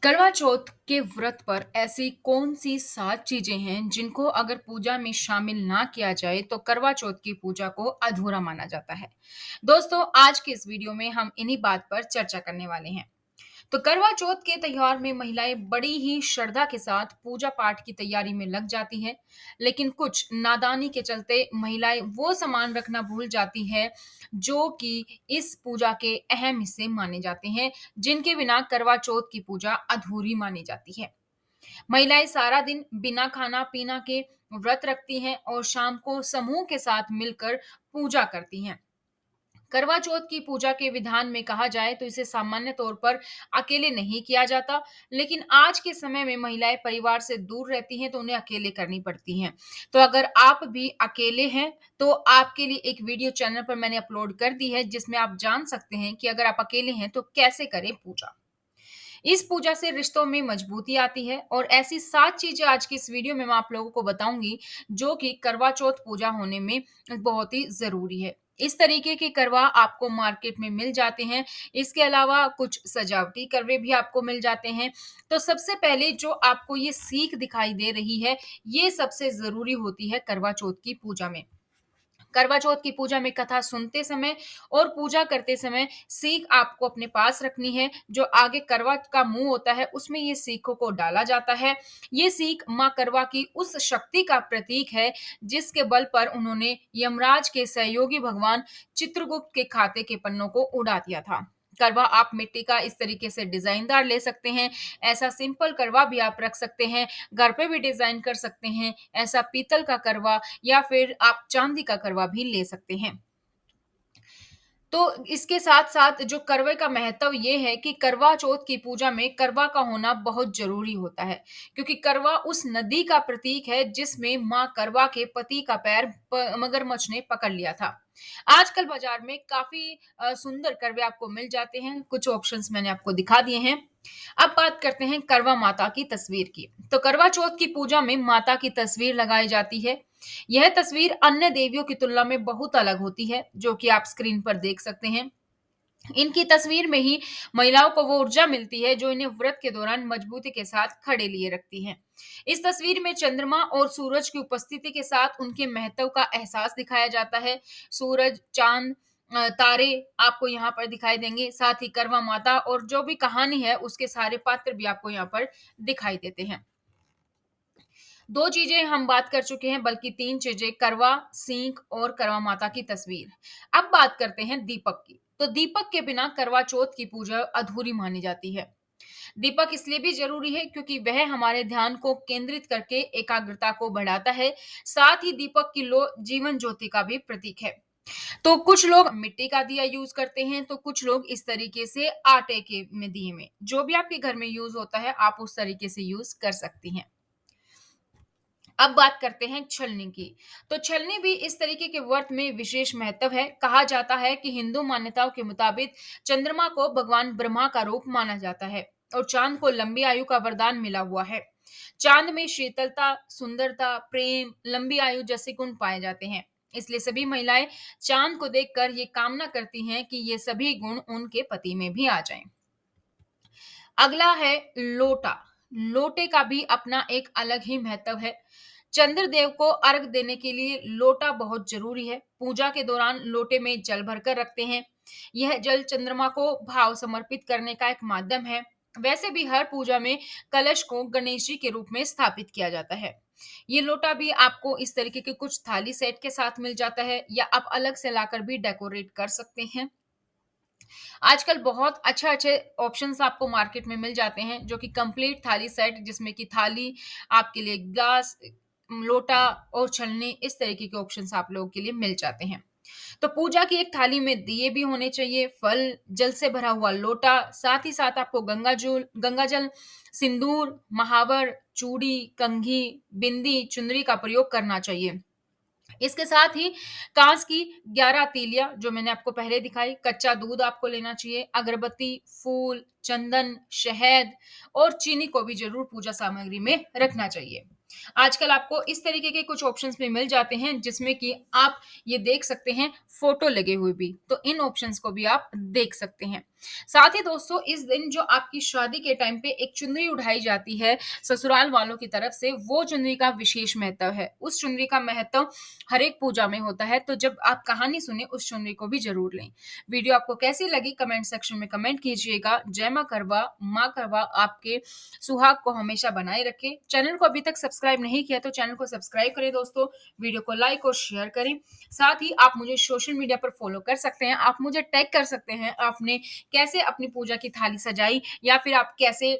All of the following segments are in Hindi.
करवा चौथ के व्रत पर ऐसी कौन-सी 7 चीज़ें हैं जिनको अगर पूजा में शामिल ना किया जाए तो करवा चौथ की पूजा को अधूरा माना जाता है? दोस्तों, आज के इस वीडियो में हम इन्हीं बात पर चर्चा करने वाले हैं। तो करवा चौथ के त्योहार में महिलाएं बड़ी ही श्रद्धा के साथ पूजा पाठ की तैयारी में लग जाती हैं, लेकिन कुछ नादानी के चलते महिलाएं वो सामान रखना भूल जाती है जो कि इस पूजा के अहम हिस्से माने जाते हैं, जिनके बिना करवा चौथ की पूजा अधूरी मानी जाती है। महिलाएं सारा दिन बिना खाना पीना के व्रत रखती हैं और शाम को समूह के साथ मिलकर पूजा करती हैं। करवा चौथ की पूजा के विधान में कहा जाए तो इसे सामान्य तौर पर अकेले नहीं किया जाता, लेकिन आज के समय में महिलाएं परिवार से दूर रहती हैं तो उन्हें अकेले करनी पड़ती हैं। तो अगर आप भी अकेले हैं तो आपके लिए एक वीडियो चैनल पर मैंने अपलोड कर दी है जिसमें आप जान सकते हैं कि अगर आप अकेले हैं तो कैसे करें पूजा। इस पूजा से रिश्तों में मजबूती आती है और ऐसी 7 चीज़ें आज की इस वीडियो में मैं आप लोगों को बताऊँगी, जो कि करवा चौथ पूजा होने में बहुत ही ज़रूरी है। इस तरीके के करवा आपको मार्केट में मिल जाते हैं। इसके अलावा कुछ सजावटी करवे भी आपको मिल जाते हैं। तो सबसे पहले जो आपको ये सीख दिखाई दे रही है, ये सबसे ज़रूरी होती है करवा चौथ की पूजा में। करवा चौथ की पूजा में कथा सुनते समय और पूजा करते समय सीख आपको अपने पास रखनी है। जो आगे करवा का मुंह होता है उसमें ये सीखों को डाला जाता है। ये सीख माँ करवा की उस शक्ति का प्रतीक है जिसके बल पर उन्होंने यमराज के सहयोगी भगवान चित्रगुप्त के खाते के पन्नों को उड़ा दिया था। करवा आप मिट्टी का इस तरीके से डिजाइनदार ले सकते हैं। ऐसा सिंपल करवा भी आप रख सकते हैं। घर पे भी डिजाइन कर सकते हैं। ऐसा पीतल का करवा या फिर आप चांदी का करवा भी ले सकते हैं। तो इसके साथ-साथ जो करवे का महत्व ये है कि करवा चौथ की पूजा में करवा का होना बहुत ज़रूरी होता है, क्योंकि करवा उस नदी का प्रतीक है जिसमें माँ करवा के पति का पैर मगरमच्छ ने पकड़ लिया था। आजकल बाज़ार में काफ़ी सुंदर करवे आपको मिल जाते हैं, कुछ ऑप्शंस मैंने आपको दिखा दिए हैं। अब बात करते हैं करवा माता की तस्वीर की। तो करवा चौथ की पूजा में माता की तस्वीर लगाई जाती है। यह तस्वीर अन्य देवियों की तुलना में बहुत अलग होती है, जो कि आप स्क्रीन पर देख सकते हैं। इनकी तस्वीर में ही महिलाओं को वो ऊर्जा मिलती है जो इन्हें व्रत के दौरान मजबूती के साथ खड़े लिए रखती है। इस तस्वीर में चंद्रमा और सूरज की उपस्थिति के साथ उनके महत्व का एहसास दिखाया जाता है। सूरज, चांद, तारे आपको यहाँ पर दिखाई देंगे, साथ ही करवा माता और जो भी कहानी है उसके सारे पात्र भी आपको यहाँ पर दिखाई देते हैं। 2 चीज़ें हम बात कर चुके हैं, बल्कि 3 चीज़ें करवा, सींग और करवा माता की तस्वीर। अब बात करते हैं दीपक की। तो दीपक के बिना करवा चौथ की पूजा अधूरी मानी जाती है। दीपक इसलिए भी ज़रूरी है क्योंकि वह हमारे ध्यान को केंद्रित करके एकाग्रता को बढ़ाता है। साथ ही दीपक की लो जीवन ज्योति का भी प्रतीक है। तो कुछ लोग मिट्टी का दिया यूज़ करते हैं, तो कुछ लोग इस तरीके से आटे के में दिए में। जो भी आपके घर में यूज़ होता है, आप उस तरीके से यूज़ कर सकती हैं। अब बात करते हैं छलनी की। तो छलनी भी इस तरीके के व्रत में विशेष महत्व है। कहा जाता है कि हिंदू मान्यताओं के मुताबिक चंद्रमा को भगवान ब्रह्मा का रूप माना जाता है और चांद को लंबी आयु का वरदान मिला हुआ है। चांद में शीतलता, सुंदरता, प्रेम, लंबी आयु जैसे गुण पाए जाते हैं। इसलिए सभी महिलाएं चांद को देखकर ये कामना करती हैं कि ये सभी गुण उनके पति में भी आ जाएं। अगला है लोटा। लोटे का भी अपना एक अलग ही महत्व है। चंद्रदेव को अर्घ देने के लिए लोटा बहुत जरूरी है। पूजा के दौरान लोटे में जल भरकर रखते हैं। यह जल चंद्रमा को भाव समर्पित करने का एक माध्यम है। वैसे भी हर पूजा में कलश को गणेश जी के रूप में स्थापित किया जाता है। ये लोटा भी आपको इस तरीके के कुछ थाली सेट के साथ मिल जाता है या आप अलग से लाकर भी डेकोरेट कर सकते हैं। आजकल बहुत अच्छे-अच्छे ऑप्शंस आपको मार्केट में मिल जाते हैं, जो कि कंप्लीट थाली सेट जिसमें कि थाली, आपके लिए ग्लास, लोटा और छलनी इस तरीके के ऑप्शंस आप लोगों के लिए मिल जाते हैं। तो पूजा की एक थाली में दिए भी होने चाहिए, फल, जल से भरा हुआ लोटा, साथ ही साथ आपको गंगाजल, सिंदूर, महावर, चूड़ी, कंघी, बिंदी, चुनरी का प्रयोग करना चाहिए। इसके साथ ही काँच की 11 तीलियाँ जो मैंने आपको पहले दिखाई, कच्चा दूध आपको लेना चाहिए, अगरबत्ती, फूल, चंदन, शहद और चीनी को भी ज़रूर पूजा सामग्री में रखना चाहिए। आजकल आपको इस तरीके के कुछ ऑप्शंस भी मिल जाते हैं जिसमें कि आप ये देख सकते हैं फ़ोटो लगे हुए भी, तो इन ऑप्शंस को भी आप देख सकते हैं। साथ ही दोस्तों इस दिन जो आपकी शादी के टाइम पे एक चुनरी उठाई जाती है ससुराल वालों की तरफ से, वो चुनरी का विशेष महत्व है। उस चुनरी का महत्व हर एक पूजा में होता है, तो जब आप कहानी सुने उस चुनरी को भी ज़रूर लें। वीडियो आपको कैसी लगी कमेंट सेक्शन में कमेंट कीजिएगा। जय माँ करवा, माँ करवा आपके सुहाग को हमेशा बनाए रखे। चैनल को अभी तक सब्सक्राइब नहीं किया तो चैनल को सब्सक्राइब करें दोस्तों, वीडियो को लाइक और शेयर करें। साथ ही आप मुझे सोशल मीडिया पर फॉलो कर सकते हैं, आप मुझे टैग कर सकते हैं, आपने कैसे अपनी पूजा की थाली सजाई या फिर आप कैसे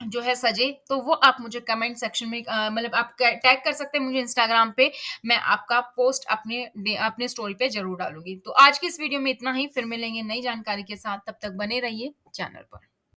जो है सजे, तो वो आप मुझे कमेंट सेक्शन में मतलब आप टैग कर सकते हैं मुझे इंस्टाग्राम पे। मैं आपका पोस्ट अपने स्टोरी पे ज़रूर डालूँगी। तो आज की इस वीडियो में इतना ही, फिर मिलेंगे नई जानकारी के साथ, तब तक बने रहिए चैनल पर।